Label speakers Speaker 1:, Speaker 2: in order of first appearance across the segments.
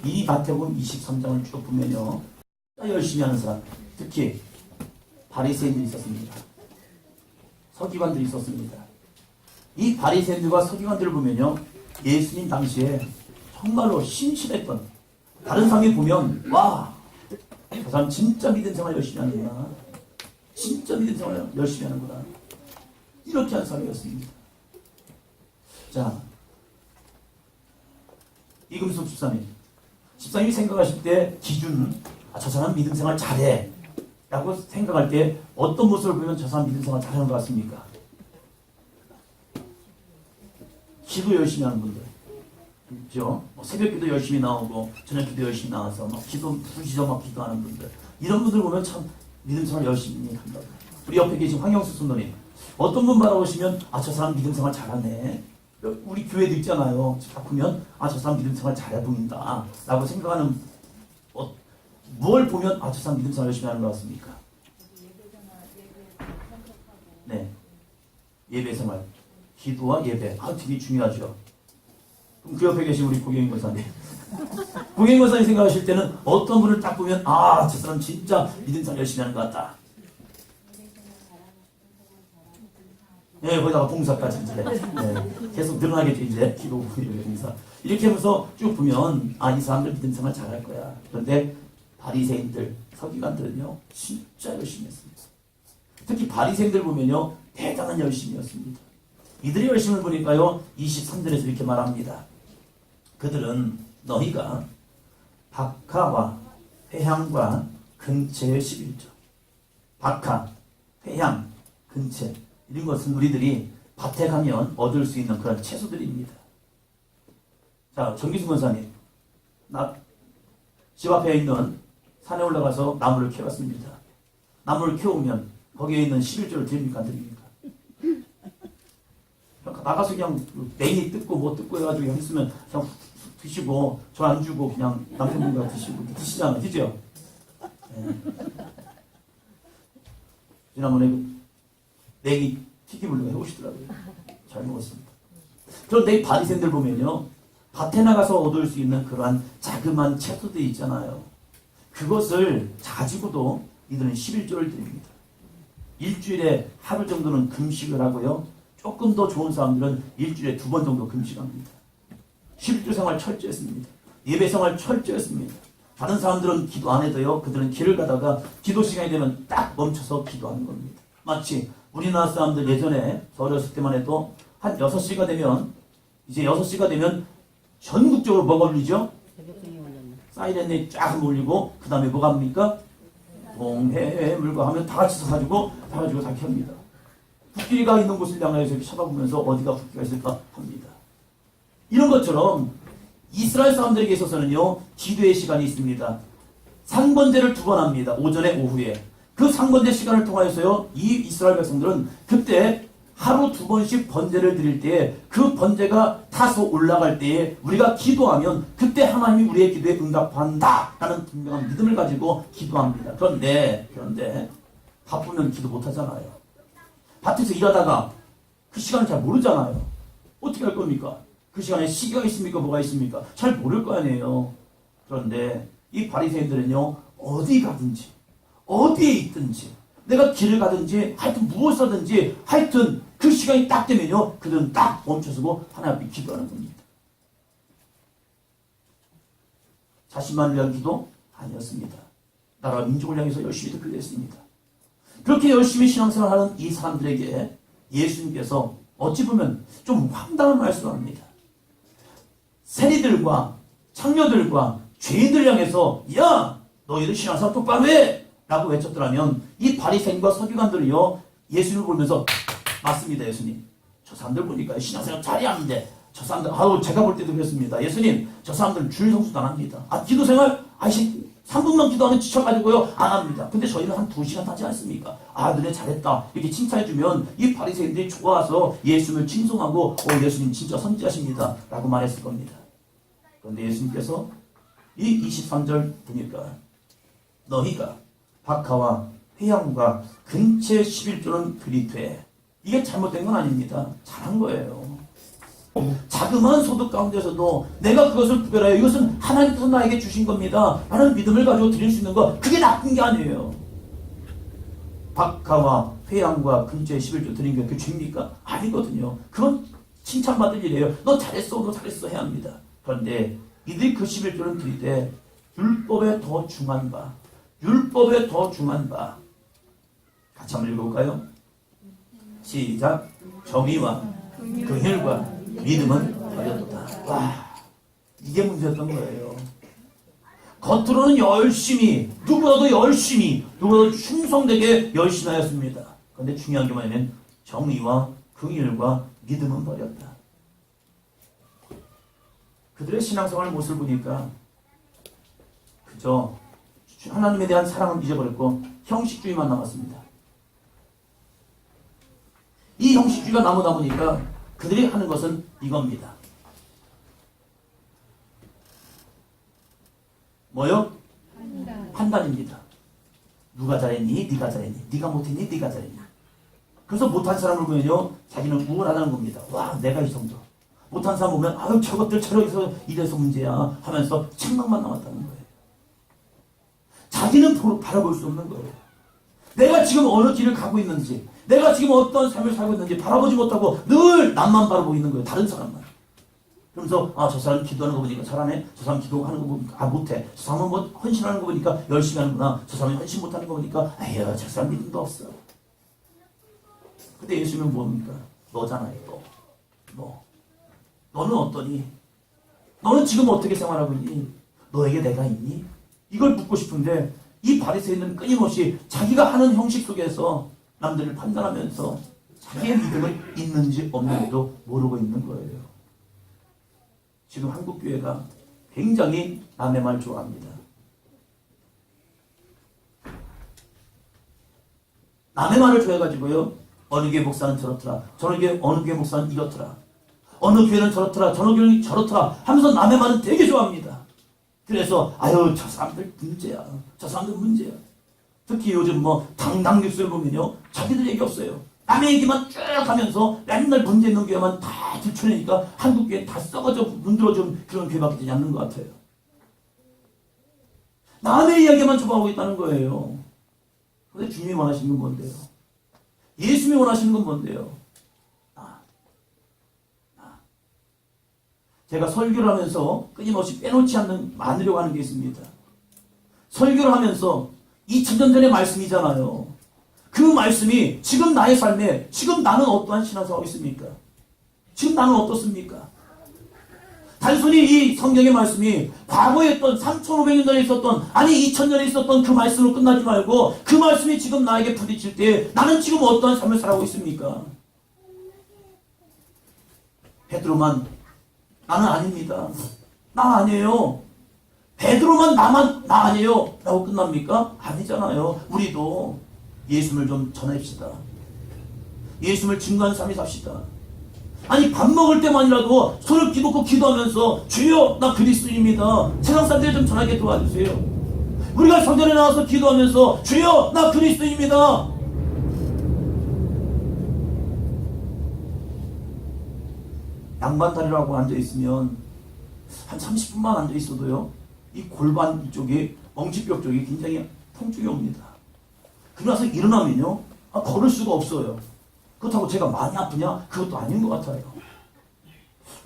Speaker 1: 이 마태복음 23장을 쭉 보면요, 열심히 하는 사람, 특히 바리새인들이 있었습니다. 서기관들이 있었습니다. 이 바리새인들과 서기관들을 보면요, 예수님 당시에 정말로 심심했던, 다른 사람이 보면 와, 저 사람 진짜 믿음 생활 열심히 하는구나, 진짜 믿음 생활 열심히 하는구나, 이렇게 한 사람이었습니다. 자, 이금숙 집사님이 생각하실 때 기준, 저 사람 믿음 생활 잘해 라고 생각할 때 어떤 모습을 보면 저 사람 믿음 생활 잘하는 것 같습니까? 기도 열심히 하는 분들 있죠? 새벽기도 열심히 나오고 저녁기도 열심히 나와서 막 기도 부시서 막 기도하는 분들, 이런 분들 보면 참 믿음 생활 열심히 한다. 우리 옆에 계신 황영수 선생님, 어떤 분 바라보시면 저 사람 믿음 생활 잘하네, 우리 교회도 있잖아요. 바꾸면 저 사람 믿음 생활 잘해 보인다 라고 생각하는, 뭘 보면 저 사람 믿음 생활 열심히 하는 것 같습니까? 네, 예배 생활, 기도와 예배, 되게 중요하죠. 그럼 그 옆에 계신 우리 고경인 권사님, 고경인 권사님 생각하실 때는 어떤 분을 딱 보면 저 사람 진짜 믿음 생활 열심히 하는 것 같다. 네, 거기다가 봉사까지 이제 계속 늘어나겠죠. 이제 기도, 봉사 이렇게 하면서 쭉 보면 이 사람들 믿음 생활 잘할 거야. 그런데 바리새인들, 서기관들은요 진짜 열심히 했습니다. 특히 바리새인들 보면요 대단한 열심이었습니다. 이들의 열심을 보니까요 23절에서 이렇게 말합니다. 그들은 너희가 박하와 회향과 근채의 11조, 박하, 회향, 근채, 이런 것은 우리들이 밭에 가면 얻을 수 있는 그런 채소들입니다. 자, 정기순 권사님, 집 앞에 있는 산에 올라가서 나무를 캐왔습니다. 나무를 캐오면 거기에 있는 11조를 드립니까? 안 드립니까? 나가서 그냥 냉이 뜯고 뭐 뜯고 해가지고 그냥 있으면 그냥 드시고 저 안 주고 그냥 남편분과 드시고 드시잖아요. 그죠? 네. 지난번에 냉이 튀김을 해오시더라고요. 잘 먹었습니다. 그런데 이 바리새인들 보면요, 밭에 나가서 얻을 수 있는 그러한 자그마한 채소들이 있잖아요. 그것을 가지고도 이들은 11조를 드립니다. 일주일에 하루 정도는 금식을 하고요, 조금 더 좋은 사람들은 일주일에 2번 정도 금식합니다. 11조 생활 철저했습니다. 예배 생활 철저했습니다. 다른 사람들은 기도 안 해도요, 그들은 길을 가다가 기도 시간이 되면 딱 멈춰서 기도하는 겁니다. 마치 우리나라 사람들 예전에 저 어렸을 때만 해도 한 6시가 되면, 이제 6시가 되면 전국적으로 뭐가 울리죠? 사이렌이 쫙 울리고 그 다음에 뭐가 합니까? 동해물과 하면 다 같이 서가지고 다 켭니다. 국기가 있는 곳을 향해서 이렇게 쳐다보면서 어디가 국기가 있을까 합니다. 이런 것처럼 이스라엘 사람들에게 있어서는요 기도의 시간이 있습니다. 상번제를 2번 합니다. 오전에 오후에. 그 상번제 시간을 통하여서요 이 이스라엘 백성들은 그때 하루 2번씩 번제를 드릴 때에 그 번제가 타서 올라갈 때에 우리가 기도하면 그때 하나님이 우리의 기도에 응답한다 라는 분명한 믿음을 가지고 기도합니다. 그런데 바쁘면 기도 못하잖아요. 밭에서 일하다가 그 시간을 잘 모르잖아요. 어떻게 할 겁니까? 그 시간에 시기가 있습니까? 뭐가 있습니까? 잘 모를 거 아니에요. 그런데 이 바리새인들은요 어디 가든지 어디에 있든지 내가 길을 가든지 하여튼 무엇을 하든지 하여튼 그 시간이 딱 되면요 그들은 딱 멈춰서고 하나님 앞에 기도하는 겁니다. 자신만을 위한 기도 아니었습니다. 나라 민족을 향해서 열심히 기도했습니다. 그렇게 열심히 신앙생활하는 이 사람들에게 예수님께서 어찌 보면 좀 황당한 말씀을 합니다. 세리들과 창녀들과 죄인들 향해서 야 너희들 신앙생활 똑바로 해! 라고 외쳤더라면 이 바리새인과 서기관들이요 예수님을 보면서 맞습니다. 예수님 저 사람들 보니까 신앙생활 잘해야하는데 저 사람들 제가 볼 때도 그랬습니다. 예수님 저 사람들은 줄 성수도 안 합니다. 기도생활 3분만 기도하면 지쳐가지고요 안 합니다. 근데 저희는 한 2시간 하지 않습니까? 너네 잘했다 이렇게 칭찬해주면 이 바리새인들이 좋아서 예수님을 칭송하고 예수님 진짜 선지자십니다 라고 말했을 겁니다. 그런데 예수님께서 이 23절 보니까 너희가 박하와 회양과 근채 11조는 그리 돼. 이게 잘못된 건 아닙니다. 잘한 거예요. 자그마한 소득 가운데서도 내가 그것을 구별하여 이것은 하나님께서 나에게 주신 겁니다 라는 믿음을 가지고 드릴 수 있는 거, 그게 나쁜 게 아니에요. 박가와 회양과 근처에 11조 드린 게 그 죄입니까? 아니거든요. 그건 칭찬받을 일이에요. 너 잘했어, 너 잘했어 해야 합니다. 그런데 이들이 그 11조를 드릴 때 율법에 더 중한 바, 율법에 더 중한 바, 같이 한번 읽어볼까요? 시작. 정의와 긍휼과 믿음은 버렸다. 와, 이게 문제였던 거예요. 겉으로는 열심히, 누구라도 열심히, 누구라도 충성되게 열심히 하였습니다. 그런데 중요한 게 뭐냐면 정의와 긍휼과 믿음은 버렸다. 그들의 신앙생활 모습을 보니까 그저 하나님에 대한 사랑은 잊어버렸고 형식주의만 남았습니다. 이 형식주의가 남다 보니까 그들이 하는 것은 이겁니다. 뭐요? 판단입니다. 누가 잘했니? 네가 잘했니? 네가 못했니? 네가 잘했니? 그래서 못한 사람을 보면요, 자기는 우월하다는 겁니다. 와, 내가 이 정도. 못한 사람 보면 아유 저것들 저러서 이래서 문제야 하면서 책망만 남았다는 거예요. 자기는 바라볼 수 없는 거예요. 내가 지금 어느 길을 가고 있는지, 내가 지금 어떤 삶을 살고 있는지 바라보지 못하고 늘 남만 바라보고 있는 거예요. 다른 사람만. 그러면서 저 사람 기도하는 거 보니까 잘하네. 저 사람 기도하는 거 보니까 못해. 저 사람은 뭐 헌신하는 거 보니까 열심히 하는구나. 저 사람이 헌신 못하는 거 보니까 아유 저 사람 믿음도 없어. 근데 예수님은 뭡니까? 너잖아요. 너. 너는 어떠니? 너는 지금 어떻게 생활하고 있니? 너에게 내가 있니? 이걸 묻고 싶은데 이 바리새인은 끊임없이 자기가 하는 형식 속에서 남들을 판단하면서 자기의 믿음을 있는지 없는지도 모르고 있는 거예요. 지금 한국교회가 굉장히 남의 말 좋아합니다. 남의 말을 좋아해가지고요, 어느 교회 목사는 저렇더라, 어느 교회 목사는 이렇더라, 어느 교회는 저렇더라, 저느 교회는 저렇더라 하면서 남의 말은 되게 좋아합니다. 그래서 아유 저 사람들 문제야, 저 사람들 문제야. 특히 요즘 당당 뉴스를 보면요, 자기들 얘기 없어요. 남의 얘기만 쭉 하면서 맨날 문제 있는 교회만 다 들춰내니까 한국 교회 다 썩어져 문드러진 그런 교회밖에 되지 않는 것 같아요. 남의 이야기만 좋아하고 있다는 거예요. 그런데 주님이 원하시는 건 뭔데요? 예수님이 원하시는 건 뭔데요? 제가 설교를 하면서 끊임없이 빼놓지 않으려고 하는 게 있습니다. 설교를 하면서 2000년 전의 말씀이잖아요. 그 말씀이 지금 나의 삶에, 지금 나는 어떠한 신앙생활을 하고 있습니까? 지금 나는 어떻습니까? 단순히 이 성경의 말씀이 과거에 있던 3500년 전에 있었던, 아니 2000년에 있었던 그 말씀으로 끝나지 말고 그 말씀이 지금 나에게 부딪힐 때 나는 지금 어떠한 삶을 살아가고 있습니까? 베드로만 나는 아닙니다. 나 아니에요. 베드로만 나 아니에요 라고 끝납니까? 아니잖아요. 우리도 예수님을 좀 전합시다. 예수님을 증거하는 삶이 삽시다. 아니 밥 먹을 때만이라도 손을 기놓고 기도하면서 주여 나 그리스도입니다. 세상 사람들이 좀 전하게 도와주세요. 우리가 성전에 나와서 기도하면서 주여 나 그리스도입니다. 양반다리라고 앉아있으면 한 30분만 앉아있어도요, 이 골반 이쪽에 엉치뼈 쪽이 굉장히 통증이 옵니다. 그러나서 일어나면요, 걸을 수가 없어요. 그렇다고 제가 많이 아프냐? 그것도 아닌 것 같아요.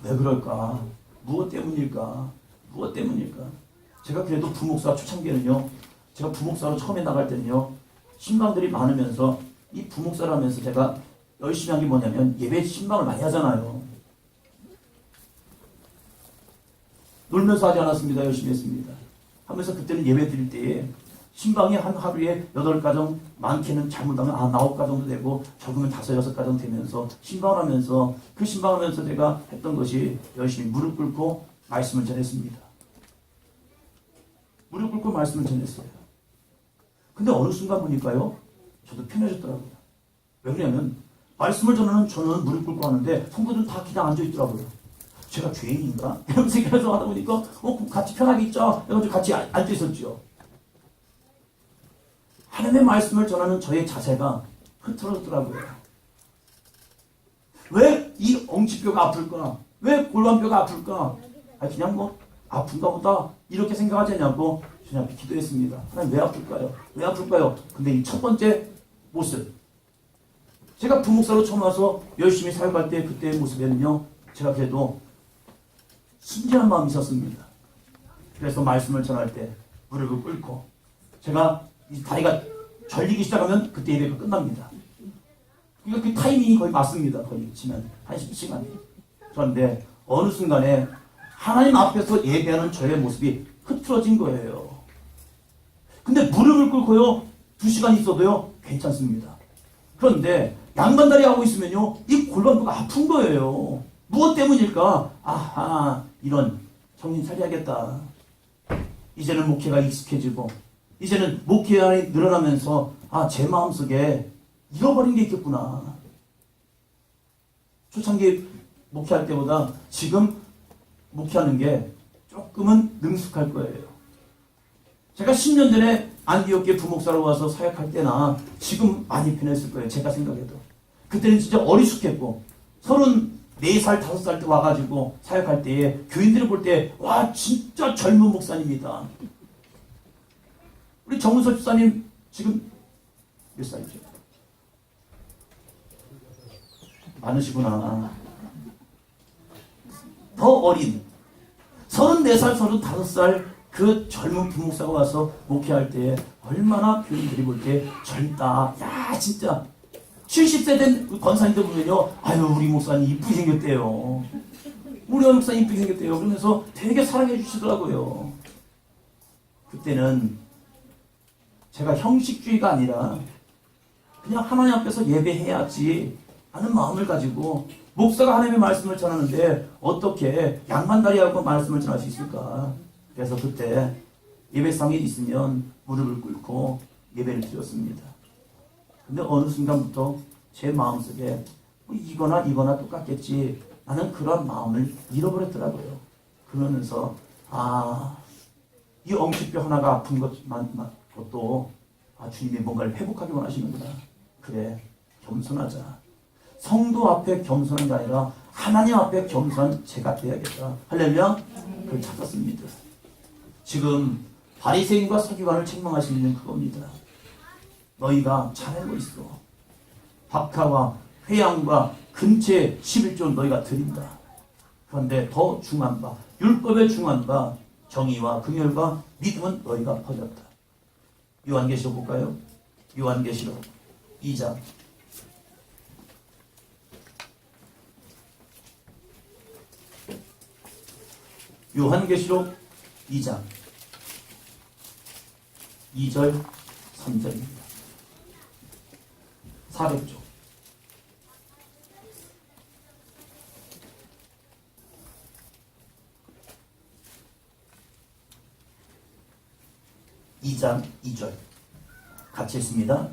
Speaker 1: 왜 그럴까? 무엇 때문일까? 제가 그래도 부목사 초창기에는요, 제가 부목사로 처음에 나갈 때는요, 신방들이 많으면서 이 부목사를 하면서 제가 열심히 한 게 뭐냐면 예배 신방을 많이 하잖아요. 놀면서 하지 않았습니다. 열심히 했습니다. 하면서 그때는 예배 드릴 때에 신방이 한 하루에 8가정, 많게는 잘못하면 9가정도 되고 적으면 5, 6가정 되면서 신방을 하면서, 그 신방을 하면서 제가 했던 것이 열심히 무릎 꿇고 말씀을 전했습니다. 무릎 꿇고 말씀을 전했어요. 근데 어느 순간 보니까요, 저도 편해졌더라고요. 왜 그러냐면 말씀을 전하는 저는 무릎 꿇고 하는데 성도들은 다 그냥 앉아있더라고요. 제가 죄인인가? 이런 생각을 하다 보니까 같이 편하게 있자 해가지고 같이 앉아있었죠. 하나님의 말씀을 전하는 저의 자세가 흐트러졌더라고요. 왜 이 엉치뼈가 아플까? 왜 골반뼈가 아플까? 그냥 뭐 아픈가 보다 이렇게 생각하지 않냐고 주님 앞에 기도했습니다. 하나님 왜 아플까요? 왜 아플까요? 근데 이 첫 번째 모습, 제가 부목사로 처음 와서 열심히 사역할 때 그때의 모습에는요, 제가 그래도 순진한 마음이 있었습니다. 그래서 말씀을 전할 때 무릎을 꿇고, 제가 이 다리가 절리기 시작하면 그때 예배가 끝납니다. 그러니까 그 타이밍이 거의 맞습니다. 거의 치면 한 10시간이. 그런데 어느 순간에 하나님 앞에서 예배하는 저의 모습이 흐트러진 거예요. 근데 무릎을 꿇고요, 2시간 있어도요 괜찮습니다. 그런데 양반다리 하고 있으면요, 이 골반뼈가 아픈 거예요. 무엇 때문일까? 아하, 이런, 정신 차려야겠다. 이제는 목회가 익숙해지고, 이제는 목회가 늘어나면서 제 마음속에 잃어버린 게 있겠구나. 초창기 목회할 때보다 지금 목회하는 게 조금은 능숙할 거예요. 제가 10년 전에 안디옥교회 부목사로 와서 사역할 때나 지금 많이 변했을 거예요. 제가 생각해도. 그때는 진짜 어리숙했고, 34살, 5살 때 와가지고 사역할 때에 교인들을 볼 때, 와, 진짜 젊은 목사님이다. 우리 정은석 집사님 지금 몇 살이죠? 많으시구나. 더 어린 34살, 35살 그 젊은 부목사가 와서 목회할 때 얼마나 교인들이 볼 때 젊다. 야, 진짜 70세 된 권사님들 보면요, 아유, 우리 목사님 이쁘게 생겼대요. 우리 목사님 이쁘게 생겼대요. 그러면서 되게 사랑해 주시더라고요. 그때는 제가 형식주의가 아니라 그냥 하나님 앞에서 예배해야지 하는 마음을 가지고, 목사가 하나님의 말씀을 전하는데 어떻게 양반다리하고 말씀을 전할 수 있을까? 그래서 그때 예배상이 있으면 무릎을 꿇고 예배를 드렸습니다. 근데 어느 순간부터 제 마음속에 이거나 똑같겠지 하는 그런 마음을 잃어버렸더라고요. 그러면서 이 엉치뼈 하나가 아픈 것도 주님이 뭔가를 회복하기 원하시는구나. 그래, 겸손하자. 성도 앞에 겸손한 게 아니라 하나님 앞에 겸손한 제가 돼야겠다. 할렐루야. 그걸 찾았습니다. 지금 바리새인과 서기관을 책망하시는 이유는 그겁니다. 너희가 잘 알고 있어. 박하와 회양과 근처에 11조 너희가 드린다. 그런데 더 중요한 바, 율법에 중요한 바, 정의와 긍휼과 믿음은 너희가 버렸다. 요한계시록 볼까요? 요한계시록 2장. 요한계시록 2장 2절 3절입니다. 400조. 이 장 2절 같이 읽습니다.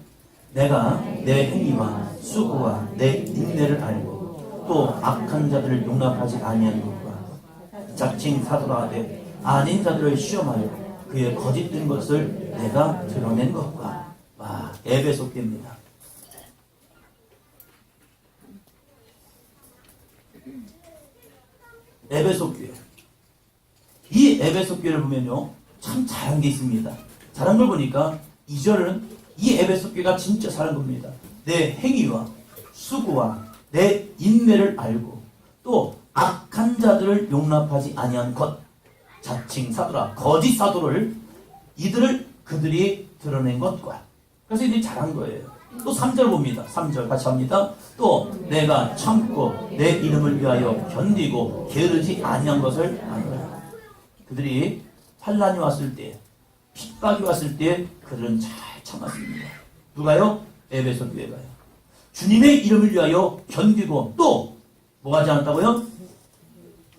Speaker 1: 내가 내 행위와 수고와 내 인내를 알고 또 악한 자들을 용납하지 아니하는 것과 자칭 사도라되 아닌 자들을 시험하여 그의 거짓된 것을 내가 드러낸 것과 에베소 교회입니다. 에베소 교회. 이 에베소 교회를 보면요, 참 잘한 게 있습니다. 잘한 걸 보니까 2절은 이 에베소 교회가 진짜 잘한 겁니다. 내 행위와 수고와 내 인내를 알고 또 악한 자들을 용납하지 아니한 것, 자칭 사도라, 거짓 사도를 그들이 드러낸 것과. 그래서 이들이 잘한 거예요. 또 3절 봅니다. 3절 같이 합니다. 또 내가 참고 내 이름을 위하여 견디고 게으르지 아니한 것을 아노라. 그들이 환난이 왔을 때, 핍박이 왔을 때 그들은 잘 참았습니다. 누가요? 에베소 교회가요. 주님의 이름을 위하여 견디고 또 뭐 하지 않았다고요?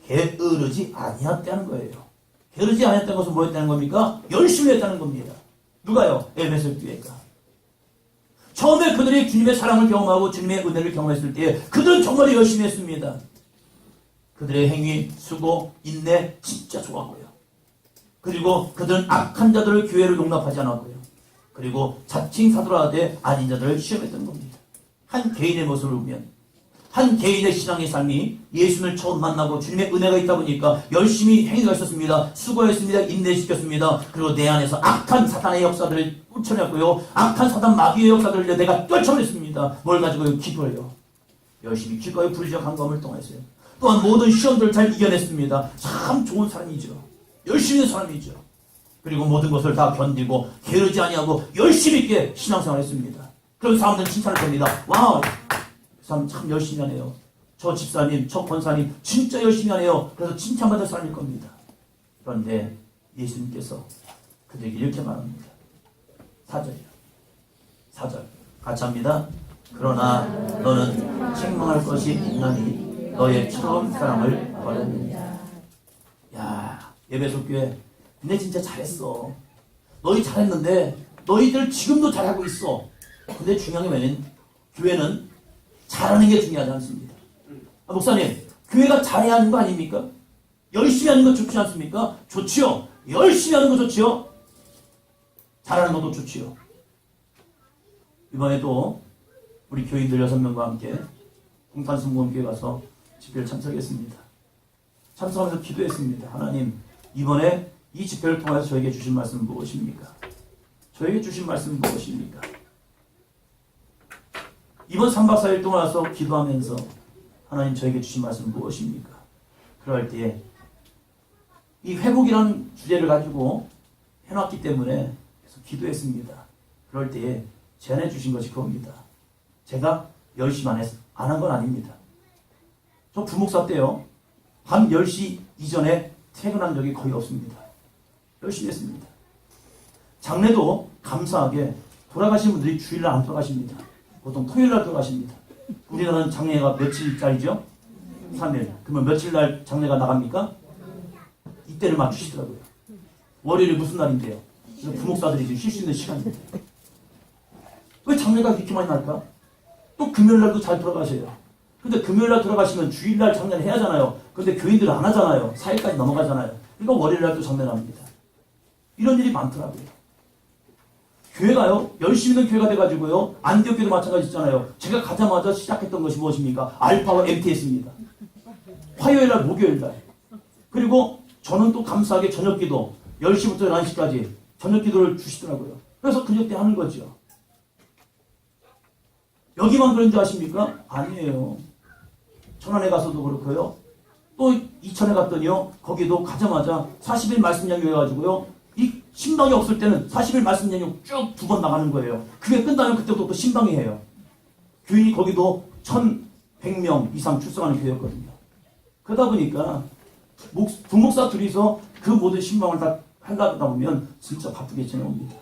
Speaker 1: 게으르지 아니었다는 거예요. 게으르지 아니었다는 것은 뭐였다는 겁니까? 열심히 했다는 겁니다. 누가요? 에베소 교회가. 처음에 그들이 주님의 사랑을 경험하고 주님의 은혜를 경험했을 때 그들은 정말 열심히 했습니다. 그들의 행위, 수고, 인내 진짜 좋았고요. 그리고 그들은 악한 자들을 교회를 용납하지 않았고요. 그리고 자칭 사도라 하되 아닌 자들을 시험했던 겁니다. 한 개인의 모습을 보면 한 개인의 신앙의 삶이 예수님을 처음 만나고 주님의 은혜가 있다 보니까 열심히 행위가 있었습니다. 수고했습니다. 인내시켰습니다. 그리고 내 안에서 악한 사탄의 역사들을 쫓아냈고요. 악한 사탄 마귀의 역사들을 내가 떨쳐냈습니다. 뭘 가지고요? 기도해요. 열심히 기도하여 부르짖어 간구함을 통해서요. 또한 모든 시험들을 잘 이겨냈습니다. 참 좋은 사람이죠. 열심히 있는 사람이죠. 그리고 모든 것을 다 견디고 게으르지 아니하고 열심히 있게 신앙생활했습니다. 그런 사람들은 칭찬을 겁니다. 와우! 그 사람 참 열심히 하네요. 저 집사님, 저 권사님 진짜 열심히 하네요. 그래서 칭찬받을 사람일 겁니다. 그런데 예수님께서 그들에게 이렇게 말합니다. 4절 같이 합니다. 그러나 너는 책망할 것이 있나니 너의 처음 사랑을 버렸느냐. 야, 예배소 교회 근데 진짜 잘했어. 너희 잘했는데 너희들 지금도 잘하고 있어. 근데 중요한 게 뭐냐면 교회는 잘하는 게 중요하지 않습니다. 목사님, 교회가 잘해야 하는 거 아닙니까? 열심히 하는 거 좋지 않습니까? 좋지요. 열심히 하는 거 좋지요. 잘하는 것도 좋지요. 이번에도 우리 교인들 6명과 함께 공탄승무원교회 가서 집회를 참석했습니다. 참석하면서 기도했습니다. 하나님, 이번에 이 집회를 통해서 저에게 주신 말씀은 무엇입니까? 저에게 주신 말씀은 무엇입니까? 이번 3박 4일 동안 와서 기도하면서 하나님 저에게 주신 말씀은 무엇입니까? 그럴 때에 이 회복이라는 주제를 가지고 해놨기 때문에 계속 기도했습니다. 그럴 때에 제안해 주신 것이 그겁니다. 제가 열심히 안 한 건 아닙니다. 저 부목사 때요. 밤 10시 이전에 퇴근한 적이 거의 없습니다. 열심히 했습니다. 장례도 감사하게 돌아가신 분들이 주일날 안 돌아가십니다. 보통 토요일날 돌아가십니다. 우리나라는 장례가 며칠짜리죠? 3일. 그러면 며칠날 장례가 나갑니까? 이때를 맞추시더라고요. 월요일이 무슨 날인데요? 부목사들이 지금 쉴 수 있는 시간인데. 왜 장례가 그렇게 많이 날까? 또 금요일날도 잘 돌아가셔요. 근데 금요일날 돌아가시면 주일날 장례를 해야 하잖아요. 근데 교인들은 안 하잖아요. 4일까지 넘어가잖아요. 그러니까 월요일날도 장례를 합니다. 이런 일이 많더라고요. 교회가요, 열심히 있는 교회가 돼가지고요, 안디옥교도 마찬가지 있잖아요. 제가 가자마자 시작했던 것이 무엇입니까? 알파와 MTS입니다. 화요일날, 목요일날. 그리고 저는 또 감사하게 저녁기도 10시부터 11시까지 저녁기도를 주시더라고요. 그래서 그녁 때 하는 거죠. 여기만 그런 줄 아십니까? 아니에요. 천안에 가서도 그렇고요. 또 이천에 갔더니요. 거기도 가자마자 40일 말씀 양육해가지고요. 이 신방이 없을 때는 40일 말씀 양육 쭉 2번 나가는 거예요. 그게 끝나면 그때부터 또 신방이 해요. 교인이 거기도 1,100명 이상 출석하는 교회였거든요. 그러다 보니까 부목사 둘이서 그 모든 신방을 다 하려다 보면 진짜 바쁘게 지내옵니다.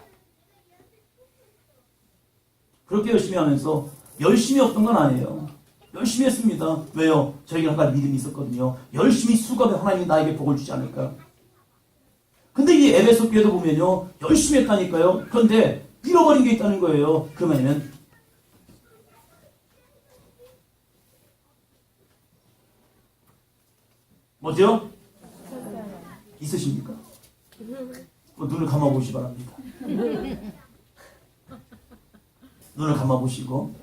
Speaker 1: 그렇게 열심히 하면서 열심히 없던 건 아니에요. 열심히 했습니다. 왜요? 저에게 한 가지 믿음이 있었거든요. 열심히 수고하면 하나님이 나에게 복을 주지 않을까. 근데 이 에베소 교회도 보면요. 열심히 했다니까요. 그런데 잃어버린 게 있다는 거예요. 그 말이면 뭐죠? 있으십니까? 눈을 감아보시기 바랍니다. 눈을 감아보시고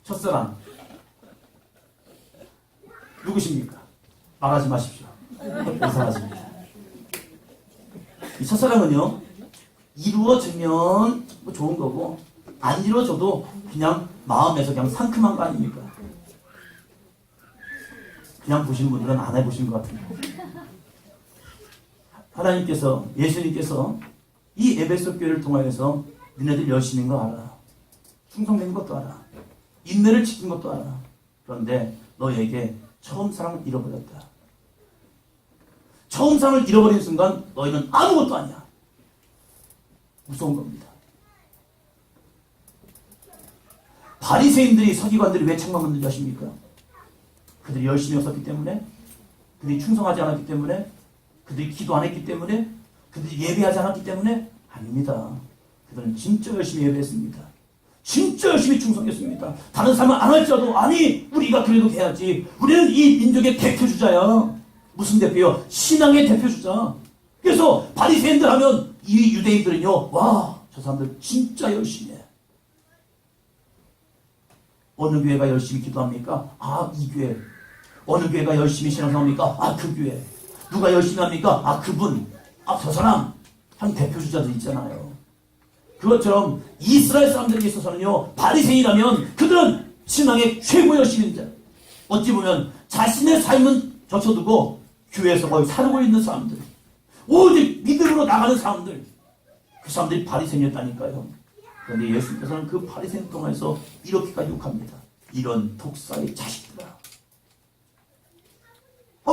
Speaker 1: 첫사랑 누구십니까? 말하지 마십시오. 이상하십니다. 이 첫사랑은요, 이루어지면 뭐 좋은 거고 안 이루어져도 그냥 마음에서 그냥 상큼한 거 아닙니까? 그냥 보시는 분들은 안 해보신 것 같은데, 하나님께서, 예수님께서 이 에베소 교회를 통하여서 너네들 열심히 거 알아. 충성된 것도 알아. 인내를 지킨 것도 알아. 그런데 너에게 처음 사랑을 잃어버렸다. 처음 사랑을 잃어버린 순간 너희는 아무것도 아니야. 무서운 겁니다. 바리새인들이, 서기관들이 왜 책망받는지 아십니까? 그들이 열심히 없었기 때문에, 그들이 충성하지 않았기 때문에, 그들이 기도 안 했기 때문에, 그들이 예배하지 않았기 때문에? 아닙니다. 그들은 진짜 열심히 예배했습니다. 진짜 열심히 충성했습니다. 다른 사람은 안 할지라도, 아니 우리가 그래도 해야지. 우리는 이 민족의 대표주자야. 무슨 대표요? 신앙의 대표주자. 그래서 바리새인들 하면 이 유대인들은요, 와, 저 사람들 진짜 열심히 해. 어느 교회가 열심히 기도합니까? 아, 이 교회. 어느 교회가 열심히 신앙생활합니까? 아, 그 교회. 누가 열심히 합니까? 아, 그분. 아, 저 사람. 한 대표주자들 있잖아요. 그것처럼 이스라엘 사람들에게 있어서는요, 바리새인이라면 그들은 신앙의 최고 열심인 자. 어찌 보면 자신의 삶은 젖혀두고 교회에서 거의 살고 있는 사람들, 오직 믿음으로 나가는 사람들, 그 사람들이 바리새인이었다니까요. 그런데 예수님께서는 그 바리새인 통해서 이렇게까지 욕합니다. 이런 독사의 자식들아.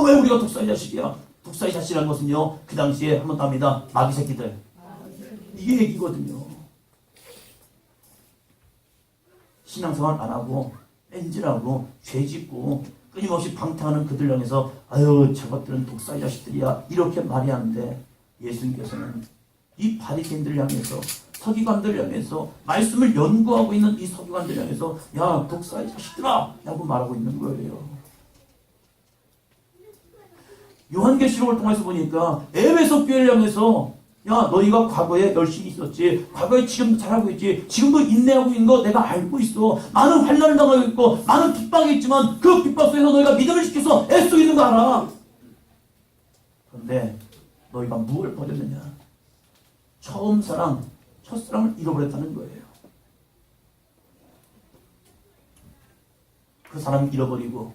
Speaker 1: 왜 우리가 독사의 자식이야? 독사의 자식이라는 것은요, 그 당시에 한번 답니다. 마귀 새끼들. 이게 얘기거든요. 신앙생활 안 하고 뺀질하고 죄짓고 끊임없이 방탕하는 그들 향해서 아유, 저것들은 독사의 자식들이야, 이렇게 말이 하는데, 예수님께서는 이 바리새인들을 향해서, 서기관들을 향해서, 말씀을 연구하고 있는 이 서기관들을 향해서 야, 독사의 자식들아 라고 말하고 있는 거예요. 요한계시록을 통해서 보니까 에베소 교회를 향해서 야, 너희가 과거에 열심히 있었지, 과거에 지금도 잘하고 있지, 지금도 인내하고 있는 거 내가 알고 있어, 많은 환난을 당하고 있고 많은 핍박이 있지만 그 핍박 속에서 너희가 믿음을 지켜서 애쓰고 있는 거 알아. 그런데 너희가 무엇을 버렸느냐? 처음 사랑, 첫사랑을 잃어버렸다는 거예요. 그 사람을 잃어버리고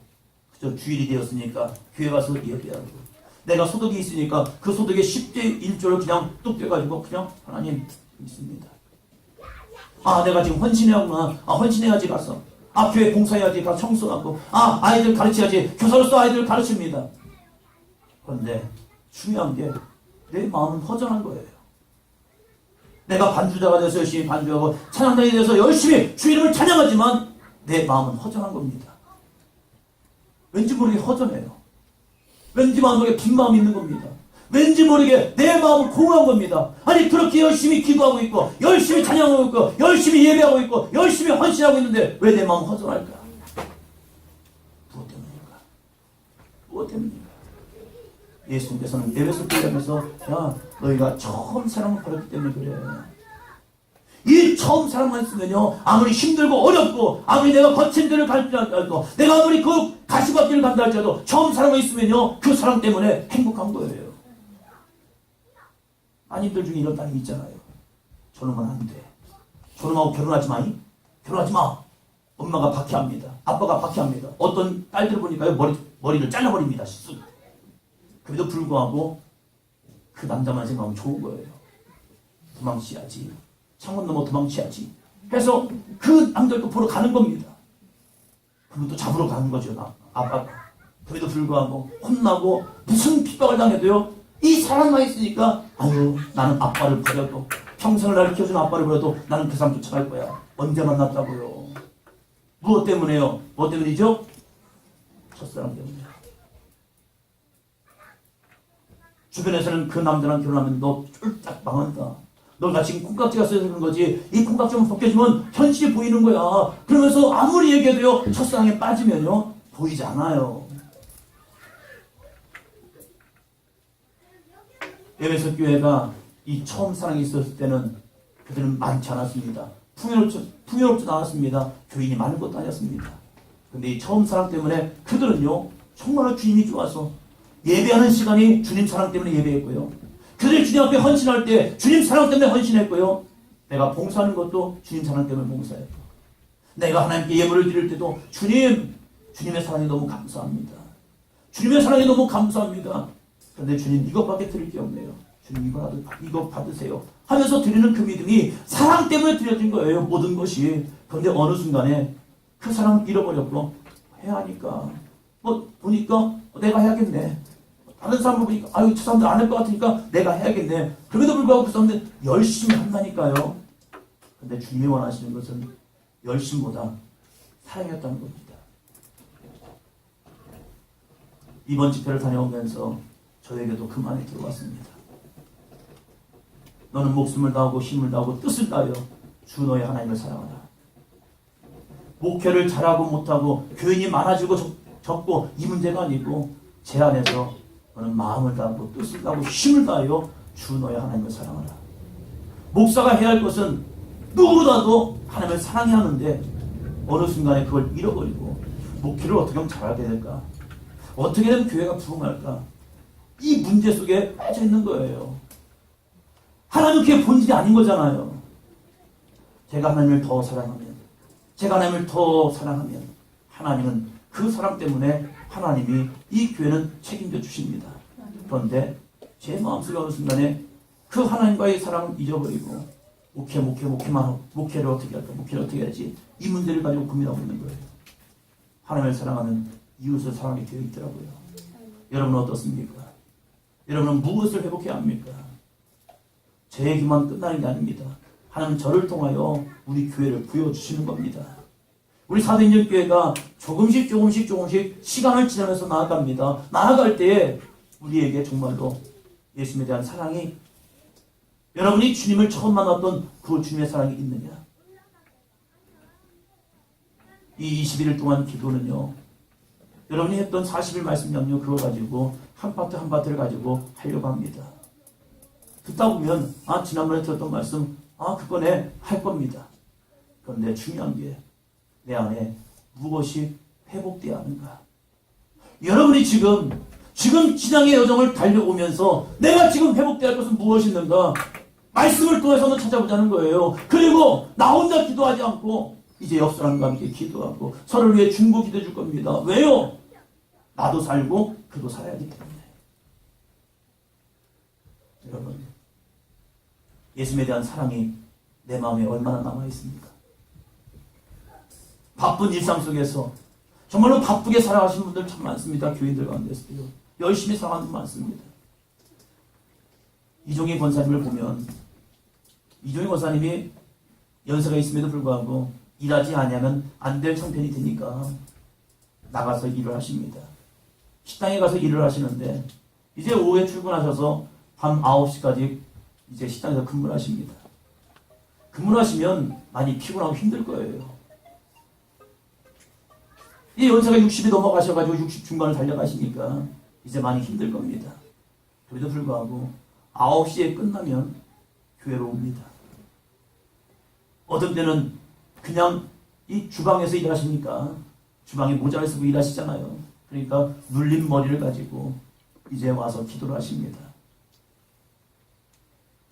Speaker 1: 그저 주일이 되었으니까 교회 가서 예배하고, 내가 소득이 있으니까 그 소득의 10대 1조를 그냥 뚝 떼가지고 그냥 하나님 믿습니다. 아, 내가 지금 헌신해야구나. 아, 헌신해야지 가서. 아, 교회 봉사해야지 가서 청소하고. 아, 아이들 가르쳐야지. 교사로서 아이들 가르칩니다. 그런데 중요한 게 내 마음은 허전한 거예요. 내가 반주자가 돼서 열심히 반주하고 찬양단이 돼서 열심히 주 이름을 찬양하지만 내 마음은 허전한 겁니다. 왠지 모르게 허전해요. 왠지 모르게 빈 마음이 있는 겁니다. 왠지 모르게 내 마음은 공허한 겁니다. 아니, 그렇게 열심히 기도하고 있고 열심히 찬양하고 있고 열심히 예배하고 있고 열심히 헌신하고 있는데 왜 내 마음은 허전할까? 무엇 때문일까? 무엇 때문일까? 예수님께서는 에베소 교회에서 야, 너희가 처음 사랑을 버렸기 때문에 그래. 이 처음 사랑만 있으면요, 아무리 힘들고 어렵고 아무리 내가 거친 데를 갈지 않고 내가 아무리 그 가시밭길을 간다 할지라도 처음 사랑만 있으면요, 그 사랑 때문에 행복한 거예요. 아님들 중에 이런 딸이 있잖아요. 저놈은 안 돼. 저놈하고 결혼하지 마. 결혼하지 마. 엄마가 박해합니다. 아빠가 박해합니다. 어떤 딸들 보니까요, 머리를 잘라버립니다. 그래도 불구하고 그 남자만 생각하면 좋은 거예요. 도망치야지. 창문 넘어 도망치야지 해서 그 남자도 보러 가는 겁니다. 그리고 또 잡으러 가는 거죠, 아빠가. 그래도 불구하고 혼나고 무슨 핍박을 당해도요, 이 사랑만 있으니까 아유, 나는 아빠를 버려도, 평생을 나를 키워준 아빠를 버려도 나는 그 사람 쫓아갈 거야. 언제 만났다고요? 무엇 때문에요? 무엇 때문이죠? 첫사랑 때문이에요. 주변에서는 그 남자랑 결혼하면 너 쫄딱 망한다. 너가 지금 콩깍지가 써야 되는 거지. 이 콩깍지만 벗겨주면 현실이 보이는 거야. 그러면서 아무리 얘기해도요, 첫사랑에 빠지면요, 보이지 않아요. 에베소 교회가 이 처음 사랑이 있었을 때는 그들은 많지 않았습니다. 풍요롭지도 않았습니다. 교인이 많은 것도 아니었습니다. 근데 이 처음 사랑 때문에 그들은요, 정말 주님이 좋아서 예배하는 시간이 주님 사랑 때문에 예배했고요. 그들이 주님 앞에 헌신할 때 주님 사랑 때문에 헌신했고요. 내가 봉사하는 것도 주님 사랑 때문에 봉사했고, 내가 하나님께 예물을 드릴 때도 주님의 사랑이 너무 감사합니다. 주님의 사랑이 너무 감사합니다. 그런데 주님, 이것밖에 드릴 게 없네요. 주님, 이거 받으세요 하면서 드리는 그 믿음이 사랑 때문에 드려진 거예요, 모든 것이. 그런데 어느 순간에 그 사랑을 잃어버렸고, 해야 하니까 보니까 내가 해야겠네. 다른 사람을 보니까 아유, 저 사람들 안 할 것 같으니까 내가 해야겠네. 그럼에도 불구하고 그 사람들 열심히 한다니까요. 근데 주님이 원하시는 것은 열심보다 사랑이었다는 겁니다. 이번 집회를 다녀오면서 저에게도 그 말이 들어왔습니다. 너는 목숨을 다하고 힘을 다하고 뜻을 다하여 주 너의 하나님을 사랑하라. 목회를 잘하고 못하고 교인이 많아지고 적고 이 문제가 아니고, 제 안에서 너는 마음을 다하고 뜻을 다하고 힘을 다하여 주 너의 하나님을 사랑하라. 목사가 해야 할 것은 누구보다도 하나님을 사랑해야 하는데 어느 순간에 그걸 잃어버리고 목회를 어떻게 하면 잘하게 될까? 어떻게 하면 교회가 부흥할까? 이 문제 속에 빠져 있는 거예요. 하나님은 그게 본질이 아닌 거잖아요. 제가 하나님을 더 사랑하면, 제가 하나님을 더 사랑하면 하나님은 그 사랑 때문에 하나님이 이 교회는 책임져 주십니다. 그런데 제 마음속에 어느 순간에 그 하나님과의 사랑을 잊어버리고 목회를 어떻게 할까? 목회를 어떻게 해야지? 이 문제를 가지고 고민하고 있는 거예요. 하나님을 사랑하면 이웃을 사랑하게 되어 있더라고요. 여러분은 어떻습니까? 여러분은 무엇을 회복해야 합니까? 제 얘기만 끝나는 게 아닙니다. 하나님은 저를 통하여 우리 교회를 부여주시는 겁니다. 우리 사도인전교회가 조금씩 시간을 지나면서 나아갑니다. 나아갈 때에 우리에게 정말로 예수님에 대한 사랑이, 여러분이 주님을 처음 만났던 그 주님의 사랑이 있느냐? 이 21일 동안 기도는요, 여러분이 했던 40일 말씀 양육 그거 가지고 한 파트 한 파트를 가지고 하려고 합니다. 듣다 보면 지난번에 들었던 말씀 그거네 할 겁니다. 그런데 중요한 게 내 안에 무엇이 회복되어야 하는가? 여러분이 지금 신앙의 여정을 달려오면서 내가 지금 회복되어야 할 것은 무엇이 있는가? 말씀을 통해서 한번 찾아보자는 거예요. 그리고 나 혼자 기도하지 않고 이제 옆 사람과 함께 기도하고 서로를 위해 중보 기도해 줄 겁니다. 왜요? 나도 살고 그도 살아야 하기 때문에. 여러분, 예수님에 대한 사랑이 내 마음에 얼마나 남아 있습니까? 바쁜 일상 속에서 정말로 바쁘게 살아가신 분들 참 많습니다. 교인들 가운데서도요. 열심히 살아가는 분 많습니다. 이종희 권사님을 보면 이종희 권사님이 연세가 있음에도 불구하고 일하지 않으면 안 될 형편이 되니까 나가서 일을 하십니다. 식당에 가서 일을 하시는데 이제 오후에 출근하셔서 밤 9시까지 이제 식당에서 근무를 하십니다. 근무를 하시면 많이 피곤하고 힘들 거예요. 이 연세가 60이 넘어가셔가지고 60 중반을 달려가시니까 이제 많이 힘들 겁니다. 그래도 불구하고 9시에 끝나면 교회로 옵니다. 어떤 때는 그냥 이 주방에서 일하시니까 주방에 모자를 쓰고 일하시잖아요. 그러니까 눌린 머리를 가지고 이제 와서 기도를 하십니다.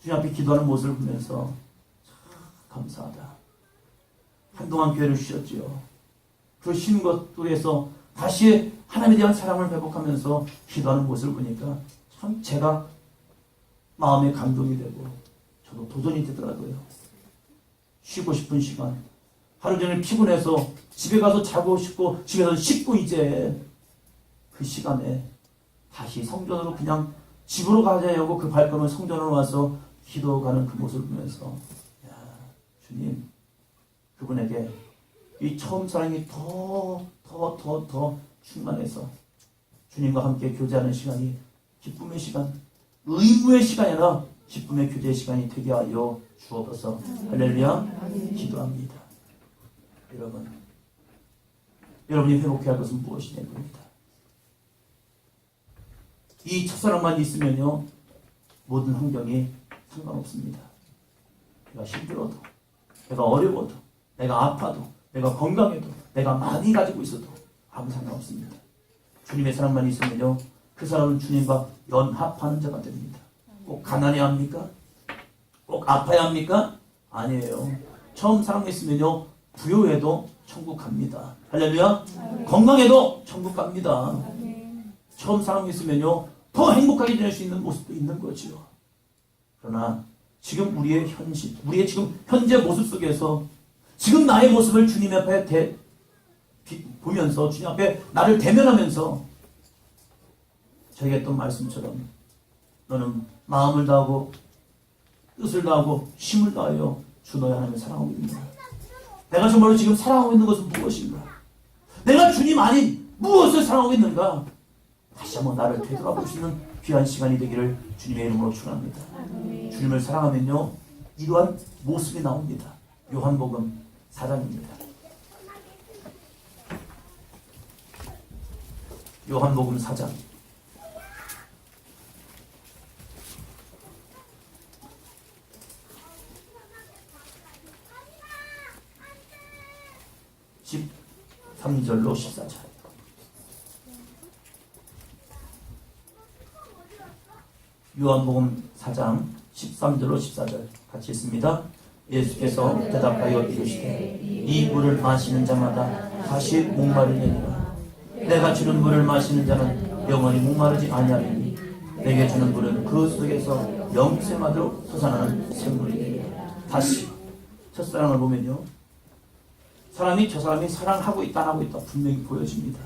Speaker 1: 주님 앞에 기도하는 모습을 보면서 참 감사하다. 한동안 교회를 쉬었지요. 그 쉰 것들에서 다시 하나님에 대한 사랑을 회복하면서 기도하는 모습을 보니까 참 제가 마음에 감동이 되고 저도 도전이 되더라고요. 쉬고 싶은 시간, 하루 종일 피곤해서 집에 가서 자고 싶고 집에서 씻고 이제 그 시간에 다시 성전으로 그냥 집으로 가자고 그 발걸음을 성전으로 와서 기도가는 그 모습을 보면서 주님, 그분에게 이 처음 사랑이 더 충만해서 주님과 함께 교제하는 시간이 기쁨의 시간, 의무의 시간이 아니라 기쁨의 교제의 시간이 되게 하여 주옵소서. 할렐루야. 기도합니다. 여러분이 회복해야 할 것은 무엇이냐 겁니다. 이 첫사랑만 있으면요 모든 환경이 상관없습니다. 내가 힘들어도, 내가 어려워도, 내가 아파도, 내가 건강해도, 내가 많이 가지고 있어도 아무 상관없습니다. 주님의 사랑만 있으면요 그 사람은 주님과 연합하는 자가 됩니다. 꼭 가난해야 합니까? 꼭 아파야 합니까? 아니에요. 처음 사랑했으면요 부요해도 천국 갑니다. 할렐루야. 건강해도 천국 갑니다. 처음 사랑했으면요 더 행복하게 지낼 수 있는 모습도 있는 거죠. 그러나 지금 우리의 현실, 우리의 지금 현재 모습 속에서 지금 나의 모습을 주님 앞에 보면서 주님 앞에 나를 대면하면서 저에게 했던 말씀처럼 너는 마음을 다하고 뜻을 다하고 힘을 다하여 주 너의 하나님을 사랑하고 있는가? 내가 정말로 지금 사랑하고 있는 것은 무엇인가? 내가 주님 아닌 무엇을 사랑하고 있는가? 다시 한번 나를 되돌아볼 수 있는 귀한 시간이 되기를 주님의 이름으로 축원합니다. 주님을 사랑하면요 이러한 모습이 나옵니다. 요한복음 4장입니다. 요한복음 4장 13절로 14절. 요한복음 4장 13절로 14절 같이 있습니다. 예수께서 대답하여 이르시되 이 물을 마시는 자마다 다시 목마르느니라. 내가 주는 물을 마시는 자는 영원히 목마르지 아니하리니 내게 주는 물은 그 속에서 영생하도록 솟아나는 샘물이니라. 다시 첫사랑을 보면요, 사람이 저 사람이 사랑하고 있다 안 하고 있다 분명히 보여집니다.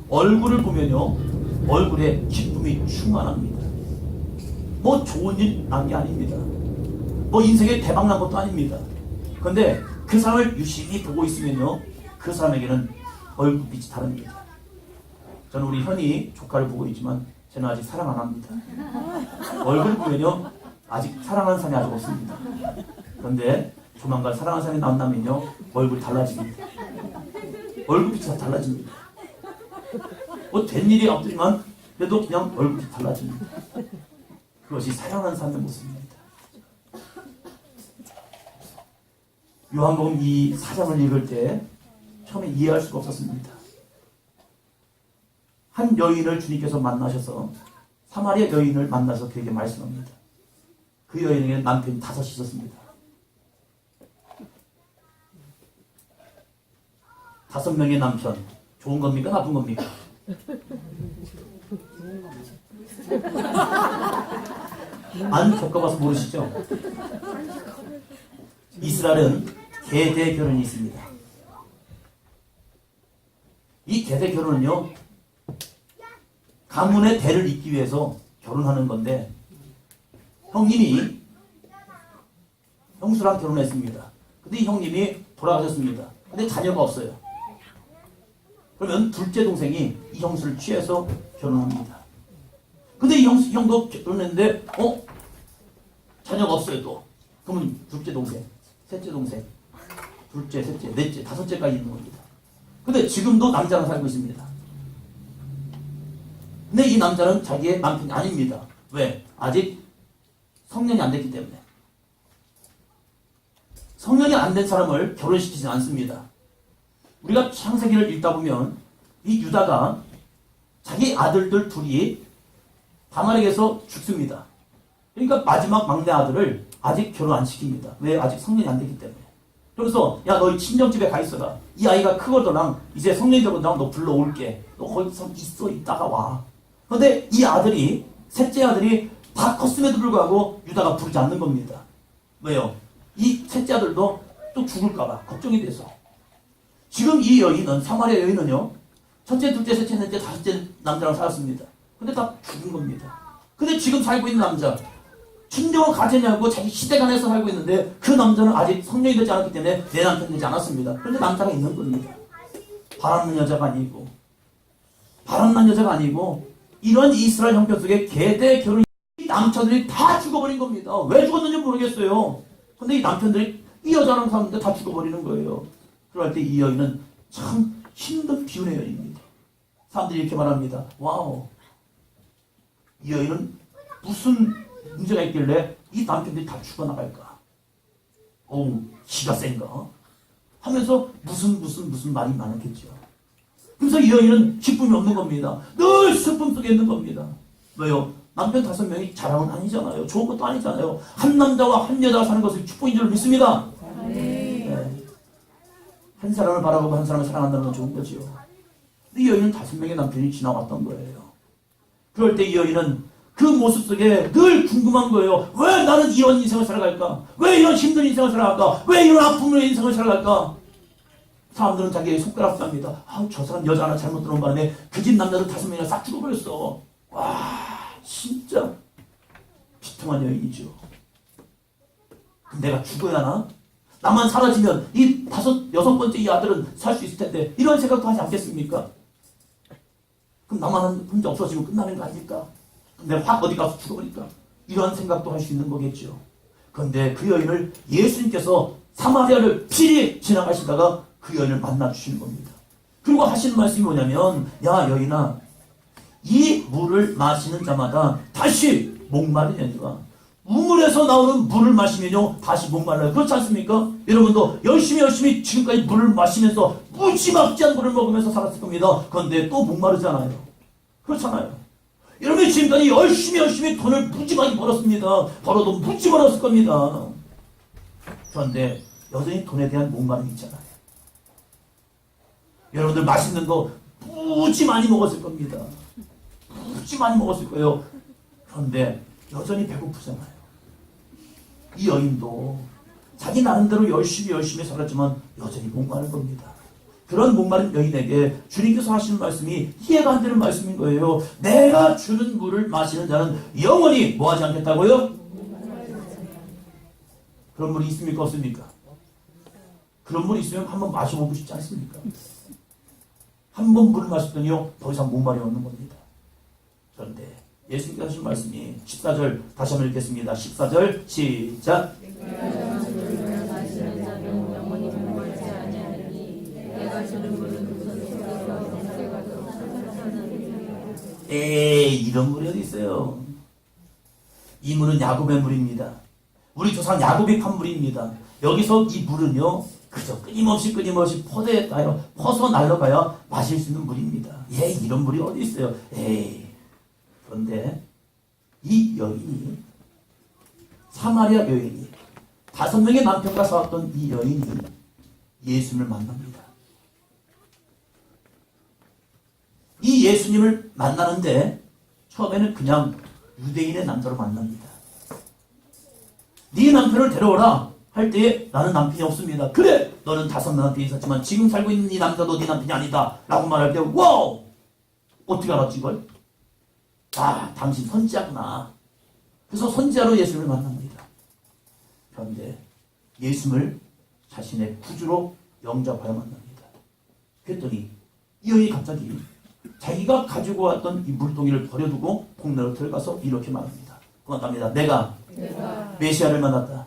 Speaker 1: 얼굴을 보면요, 얼굴에 기쁨이 충만합니다. 뭐 좋은 일 난 게 아닙니다. 뭐 인생에 대박 난 것도 아닙니다. 그런데 그 사람을 유심히 보고 있으면요, 그 사람에게는 얼굴빛이 다릅니다. 저는 우리 현이 조카를 보고 있지만 저는 아직 사랑 안 합니다. 얼굴 보면요, 아직 사랑하는 사람이 아직 없습니다. 그런데 조만간 사랑하는 사람이 나온다면요, 얼굴이 달라집니다. 얼굴빛이 다 달라집니다. 뭐 된 일이 없지만 그래도 그냥 얼굴이 달라집니다. 그것이 사랑하는 사람의 모습입니다. 요한복음 이 4장을 읽을 때 처음에 이해할 수가 없었습니다. 한 여인을 주님께서 만나셔서 사마리아 여인을 만나서 그에게 말씀합니다. 그 여인에게 남편이 5이 있었습니다. 5명의 남편, 좋은 겁니까? 나쁜 겁니까? 안 겪어봐서 모르시죠? 이스라엘은 계대 결혼이 있습니다. 이 계대 결혼은요, 가문의 대를 잇기 위해서 결혼하는 건데, 형님이 형수랑 결혼했습니다. 근데 이 형님이 돌아가셨습니다. 근데 자녀가 없어요. 그러면 둘째 동생이 이 형수를 취해서 결혼합니다. 근데 이 형도 결혼했는데, 자녀가 없어요, 또. 그러면 둘째 동생, 셋째 동생, 둘째, 셋째, 넷째, 5째까지 있는 겁니다. 근데 지금도 남자랑 살고 있습니다. 근데 이 남자는 자기의 남편이 아닙니다. 왜? 아직 성년이 안 됐기 때문에. 성년이 안 된 사람을 결혼시키지 않습니다. 우리가 창세기를 읽다 보면 이 유다가 자기 아들들 둘이 다말에게서 죽습니다. 그러니까 마지막 막내 아들을 아직 결혼 안 시킵니다. 왜? 아직 성년이 안 됐기 때문에. 그래서 야, 너희 친정집에 가 있어라. 이 아이가 크거든 이제 성년이 되거든 너 불러올게. 너 거기서 있어, 있다가 와. 그런데 이 아들이, 셋째 아들이 다 컸음에도 불구하고 유다가 부르지 않는 겁니다. 왜요? 이 셋째 아들도 또 죽을까봐 걱정이 돼서. 지금 이 여인은, 사마리아 여인은요, 첫째, 둘째, 셋째, 넷째, 5째 남자랑 살았습니다. 근데 다 죽은 겁니다. 근데 지금 살고 있는 남자, 친정을 가지냐고 자기 시대간에서 살고 있는데 그 남자는 아직 성년이 되지 않았기 때문에 내 남편 되지 않았습니다. 그런데 남자가 있는 겁니다. 바람난 여자가 아니고, 바람난 여자가 아니고, 이런 이스라엘 형편 속에 계대 결혼 남편들이 다 죽어버린 겁니다. 왜 죽었는지 모르겠어요. 근데 이 남편들이 이 여자랑 사는데 다 죽어버리는 거예요. 그럴 때 이 여인은 참 힘든 비운의 여인입니다. 사람들이 이렇게 말합니다. 와우, 이 여인은 무슨 문제가 있길래 이 남편들이 다 죽어나갈까? 어우, 기가 센가? 하면서 무슨 말이 많았겠죠. 그래서 이 여인은 기쁨이 없는 겁니다. 늘 슬픔 속에 있는 겁니다. 왜요? 남편 5명이 자랑은 아니잖아요. 좋은 것도 아니잖아요. 한 남자와 한 여자가 사는 것을 축복인 줄 믿습니다. 네. 한 사람을 바라보고 한 사람을 사랑한다는 건 좋은 거지요. 근데 이 여인은 5명의 남편이 지나갔던 거예요. 그럴 때 이 여인은 그 모습 속에 늘 궁금한 거예요. 왜 나는 이런 인생을 살아갈까? 왜 이런 힘든 인생을 살아갈까? 왜 이런 아픔의 인생을 살아갈까? 사람들은 자기의 손가락 쌉니다. 저 사람 여자 하나 잘못 들어온 바람에 그 집 남자들 5명이나 싹 죽어버렸어. 와, 진짜 비통한 여인이죠. 그럼 내가 죽어야 하나? 나만 사라지면 이 5, 6번째 이 아들은 살 수 있을 텐데, 이런 생각도 하지 않겠습니까? 그럼 나만 혼자 없어지고 끝나는 거 아닐까? 내가 확 어디 가서 죽어버릴까? 이런 생각도 할 수 있는 거겠죠. 그런데 그 여인을 예수님께서 사마리아를 필히 지나가시다가 그 여인을 만나주시는 겁니다. 그리고 하시는 말씀이 뭐냐면, 야 여인아, 이 물을 마시는 자마다 다시 목마르느니라. 우물에서 나오는 물을 마시면요 다시 목말라요. 그렇지 않습니까? 여러분도 열심히 지금까지 물을 마시면서 무지막지한 물을 먹으면서 살았을 겁니다. 그런데 또 목마르잖아요. 그렇잖아요. 여러분이 지금까지 열심히 돈을 무지막이 벌었습니다. 벌어도 무지 벌었을 겁니다. 그런데 여전히 돈에 대한 목마름이 있잖아요. 여러분들 맛있는 거 무지 많이 먹었을 겁니다. 무지 많이 먹었을 거예요. 그런데 여전히 배고프잖아요. 이 여인도 자기 나름대로 열심히 살았지만 여전히 목마른 겁니다. 그런 목마른 여인에게 주님께서 하시는 말씀이 이해가 안 되는 말씀인 거예요. 내가 주는 물을 마시는 자는 영원히 뭐하지 않겠다고요? 그런 물이 있습니까? 없습니까? 그런 물이 있으면 한번 마셔보고 싶지 않습니까? 한 번 물을 마셨더니요 더 이상 목말이 없는 겁니다. 그런데 예수님께서 하신 말씀이 14절 다시 한번 읽겠습니다. 14절 시작. 에이 이런 물이 어디 있어요. 이 물은 야곱의 물입니다. 우리 조상 야곱이 판 물입니다. 여기서 이 물은요 그저 끊임없이 퍼서 날아가야 마실 수 있는 물입니다. 이런 물이 어디 있어요. 그런데 이 여인이 사마리아 여인이 5명의 남편과 살았던 이 여인이 예수님을 만납니다. 이 예수님을 만나는데 처음에는 그냥 유대인의 남자로 만납니다. 네 남편을 데려오라 할 때에 나는 남편이 없습니다. 그래 너는 5명 남편이 있었지만 지금 살고 있는 이 남자도 네 남편이 아니다 라고 말할 때 와우 어떻게 알았지 이걸? 당신 선지자구나. 그래서 선지자로 예수님을 만납니다. 그런데 예수님을 자신의 구주로 영접하여 만납니다. 그랬더니 이 여인이 갑자기 자기가 가지고 왔던 이 물동이를 버려두고 동네로 들어가서 이렇게 말합니다. 고맙답니다. 내가 메시아를 만났다.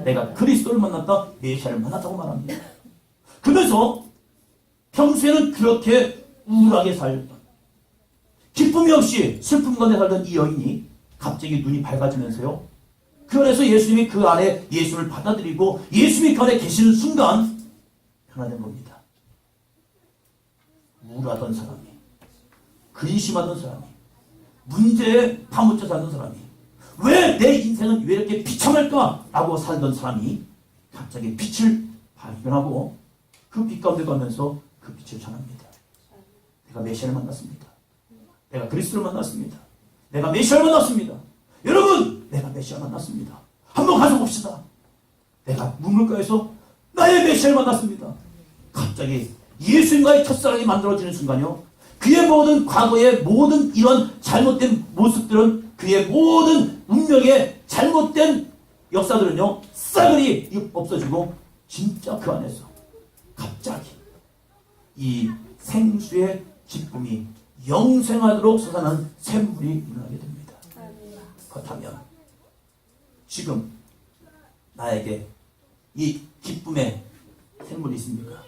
Speaker 1: 내가 그리스도를 만났다. 메시아를 만났다고 말합니다. 그러면서 평소에는 그렇게 우울하게 살던 기쁨이 없이 슬픔 가운데 살던 이 여인이 갑자기 눈이 밝아지면서요. 그 안에서 예수님이 그 안에 예수를 받아들이고 예수님이 그 안에 계시는 순간 변화된 겁니다. 우울하던 사람이, 근심하던 사람이, 문제에 파묻혀 살던 사람이, 왜 내 인생은 왜 이렇게 비참할까? 라고 살던 사람이 갑자기 빛을 발견하고 그 빛 가운데 가면서 그 빛을 전합니다. 내가 메시아를 만났습니다. 내가 그리스도를 만났습니다. 내가 메시아를 만났습니다. 여러분, 내가 메시아 만났습니다. 한번 가서 봅시다. 내가 문물가에서 나의 메시아를 만났습니다. 갑자기 예수님과의 첫사랑이 만들어지는 순간요. 그의 모든 과거의 모든 이런 잘못된 모습들은 그의 모든 운명의 잘못된 역사들은요. 싸그리 없어지고 진짜 그 안에서 갑자기 이 생수의 기쁨이 영생하도록 솟아나는 샘물이 일어나게 됩니다. 그렇다면 지금 나에게 이 기쁨의 샘물이 있습니까?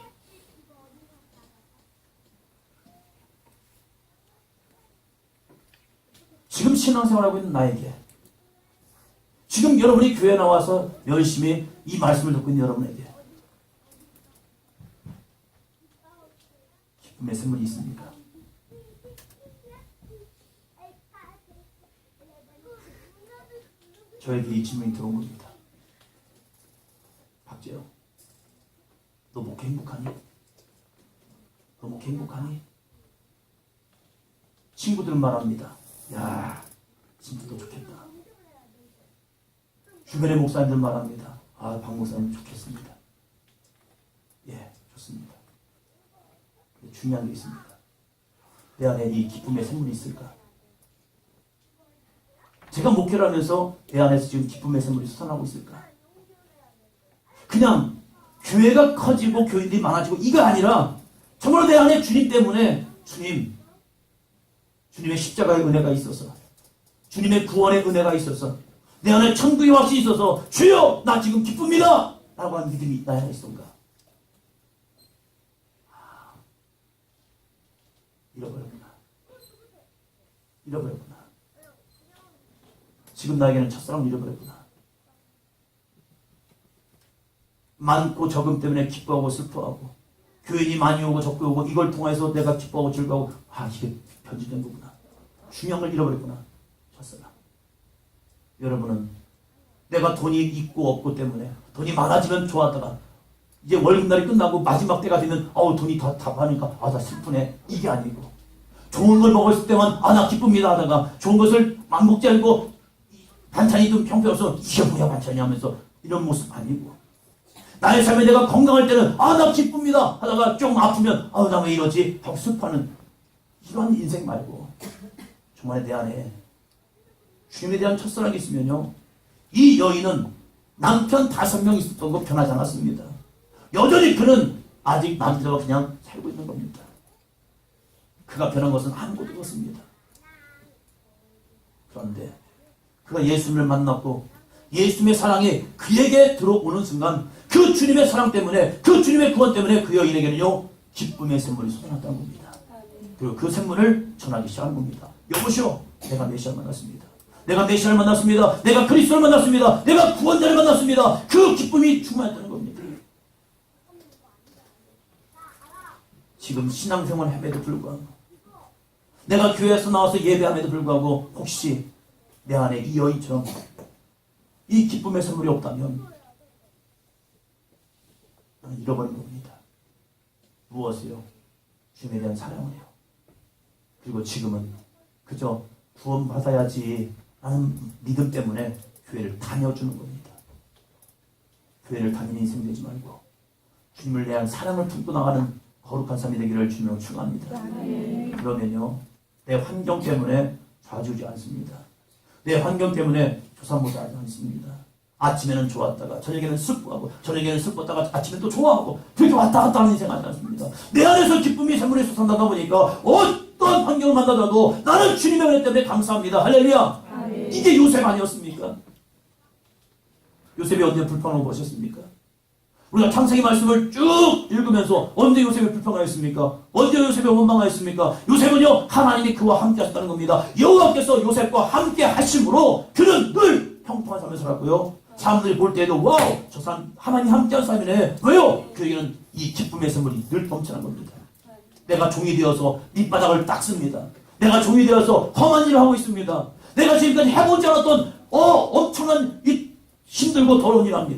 Speaker 1: 지금 신앙생활하고 있는 나에게 지금 여러분이 교회에 나와서 열심히 이 말씀을 듣고 있는 여러분에게 기쁨의 샘물이 있습니까? 저에게 이 질문이 들어온 겁니다. 박재영, 너 목회 행복하니? 너 목회 행복하니? 친구들은 말합니다. 야, 진짜 너 좋겠다. 주변의 목사님들 말합니다. 박 목사님 좋겠습니다. 예, 좋습니다. 중요한 게 있습니다. 내 안에 이 기쁨의 샘물이 있을까? 제가 목회를 하면서 내 안에서 지금 기쁨의 샘물이 솟아나고 있을까? 그냥 교회가 커지고 교인들이 많아지고 이거 아니라 정말 내 안에 주님 때문에 주님의 십자가의 은혜가 있어서 주님의 구원의 은혜가 있어서 내 안에 천국의 확신이 있어서 주여 나 지금 기쁩니다 라고 하는 믿음이 나에 있던가? 잃어버렸구나. 지금 나에게는 첫사랑을 잃어버렸구나. 많고 적음 때문에 기뻐하고 슬퍼하고 교인이 많이 오고 적게 오고 이걸 통해서 내가 기뻐하고 즐거워하고 이게 변질된 거구나. 중요한 걸 잃어버렸구나. 첫사랑. 여러분은 내가 돈이 있고 없고 때문에 돈이 많아지면 좋았다가 이제 월급날이 끝나고 마지막 때가 되면 돈이 다 답하니까 나 슬프네. 이게 아니고 좋은 걸 먹었을 때만 나 기쁩니다 하다가 좋은 것을 막 먹지 않고 반찬이 좀 형편없어 이게 뭐야 반찬이 하면서 이런 모습 아니고 나의 삶에 내가 건강할 때는 나 기쁩니다 하다가 좀 아프면 나 왜 이러지 하고 슬퍼하는 이런 인생 말고 정말 내 안에 주님에 대한 첫사랑이 있으면요 이 여인은 남편 5명 있었던 거 변하지 않았습니다. 여전히 그는 아직 남자와 그냥 살고 있는 겁니다. 그가 변한 것은 아무것도 없습니다. 그런데 그가 예수님을 만났고 예수님의 사랑이 그에게 들어오는 순간 그 주님의 사랑 때문에 그 주님의 구원 때문에 그 여인에게는요 기쁨의 샘물이 솟아났다는 겁니다. 그리고 그 샘물을 전하기 시작한 겁니다. 여보시오, 내가 메시아를 만났습니다. 내가 메시아를 만났습니다. 내가 그리스도를 만났습니다. 내가 구원자를 만났습니다. 그 기쁨이 충만했다는 겁니다. 지금 신앙생활 함에도 불구하고 내가 교회에서 나와서 예배함에도 불구하고 혹시 내 안에 이 여인처럼 이 기쁨의 선물이 없다면 나는 잃어버린 겁니다. 무엇이요? 주님에 대한 사랑을요. 그리고 지금은 그저 구원받아야지 라는 믿음 때문에 교회를 다녀주는 겁니다. 교회를 다니는 인생 되지 말고 주님을 대한 사랑을 품고 나가는 거룩한 삶이 되기를 주님으로 축원합니다. 그러면요 내 환경 때문에 좌지우지 않습니다. 내 환경 때문에 조사못하지 않습니다. 아침에는 좋았다가 저녁에는 슬퍼하고 저녁에는 슬펐다가 아침에 또 좋아하고 그렇게 왔다 갔다 하는 인생 하지 않습니다. 내 안에서 기쁨이 샘물이 솟아나다 보니까 어떤 환경을 만나더라도 나는 주님의 은혜 때문에 감사합니다. 할렐루야. 이게 요셉 아니었습니까? 요셉이 언제 불평을 보셨습니까? 우리가 창세기 말씀을 쭉 읽으면서 언제 요셉이 불평하였습니까? 언제 요셉이 원망하였습니까? 요셉은요 하나님이 그와 함께 하셨다는 겁니다. 여호와께서 요셉과 함께 하심으로 그는 늘 형통한 삶을 살았고요. 사람들이 볼 때에도 와우 저 사람 하나님 함께한 사람이네. 왜요? 그에게는 이 기쁨의 선물이 늘 넘치는 겁니다. 내가 종이 되어서 밑바닥을 닦습니다. 내가 종이 되어서 험한 일을 하고 있습니다. 내가 지금까지 해보지 않았던 엄청난 이 힘들고 더러운 일을 합니다.